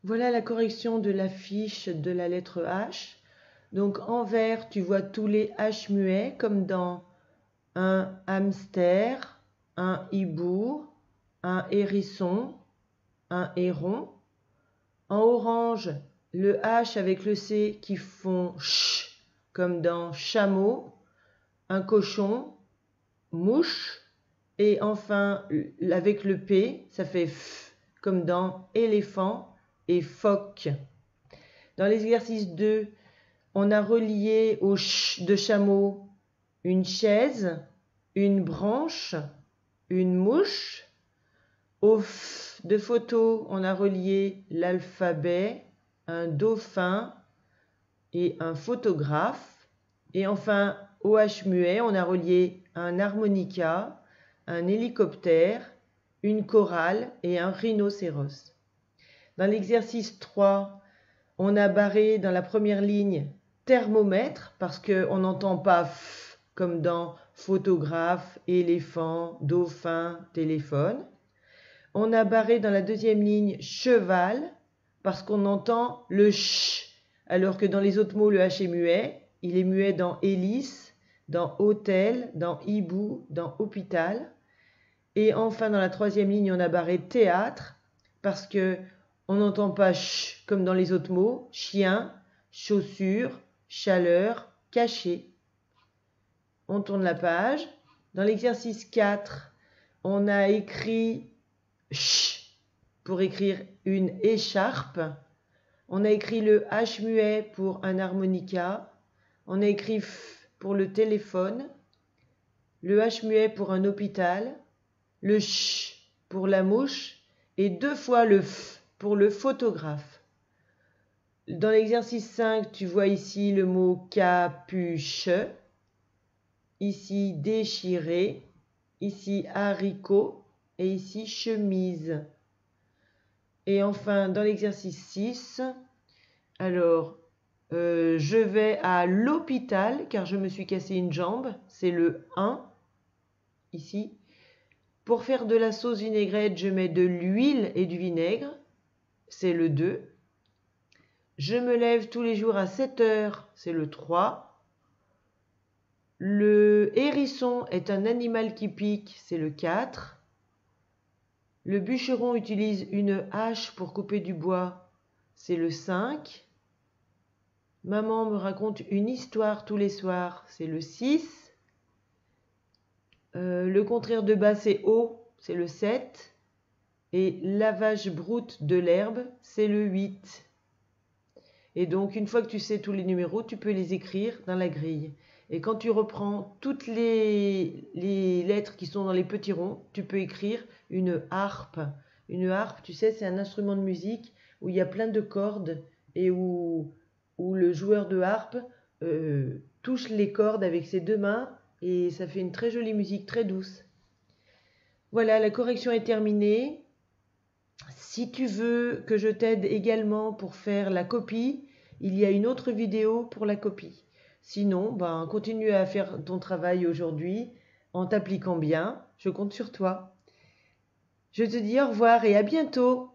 Voilà la correction de la fiche de la lettre H. Donc en vert, tu vois tous les H muets comme dans un hamster, un hibou, un hérisson, un héron. En orange, le H avec le C qui font ch comme dans chameau, un cochon, mouche. Et enfin, avec le P, ça fait f comme dans éléphant et phoque. Dans l'exercice 2, on a relié au ch de chameau une chaise, une branche, une mouche. Au f de photo, on a relié l'alphabet, un dauphin et un photographe. Et enfin, au H muet, on a relié un harmonica, un hélicoptère, une chorale et un rhinocéros. Dans l'exercice 3, on a barré dans la première ligne thermomètre parce qu'on n'entend pas f comme dans photographe, éléphant, dauphin, téléphone. On a barré dans la deuxième ligne cheval parce qu'on entend le ch, alors que dans les autres mots, le H est muet. Il est muet dans hélice, dans hôtel, dans hibou, dans hôpital. Et enfin, dans la troisième ligne, on a barré théâtre parce que on n'entend pas ch comme dans les autres mots, chien, chaussure, chaleur, cachet. On tourne la page. Dans l'exercice 4, on a écrit ch pour écrire une écharpe. On a écrit le H muet pour un harmonica. On a écrit f pour le téléphone. Le H muet pour un hôpital. Le ch pour la mouche. Et 2 fois le f pour le photographe. Dans l'exercice 5, tu vois ici le mot capuche. Ici déchiré. Ici haricot. Et ici chemise. Et enfin, dans l'exercice 6, alors, je vais à l'hôpital car je me suis cassé une jambe. C'est le 1, ici. Pour faire de la sauce vinaigrette, je mets de l'huile et du vinaigre. C'est le 2. Je me lève tous les jours à 7 heures. C'est le 3. Le hérisson est un animal qui pique. C'est le 4. Le bûcheron utilise une hache pour couper du bois. C'est le 5. Maman me raconte une histoire tous les soirs. C'est le 6. Le contraire de bas, c'est haut. C'est le 7. Et lavage broute de l'herbe, c'est le 8. Et donc, une fois que tu sais tous les numéros, tu peux les écrire dans la grille. Et quand tu reprends toutes les lettres qui sont dans les petits ronds, tu peux écrire une harpe. Une harpe, tu sais, c'est un instrument de musique où il y a plein de cordes et où le joueur de harpe touche les cordes avec ses 2 mains et ça fait une très jolie musique, très douce. Voilà, la correction est terminée. Si tu veux que je t'aide également pour faire la copie, il y a une autre vidéo pour la copie. Sinon, continue à faire ton travail aujourd'hui en t'appliquant bien. Je compte sur toi. Je te dis au revoir et à bientôt.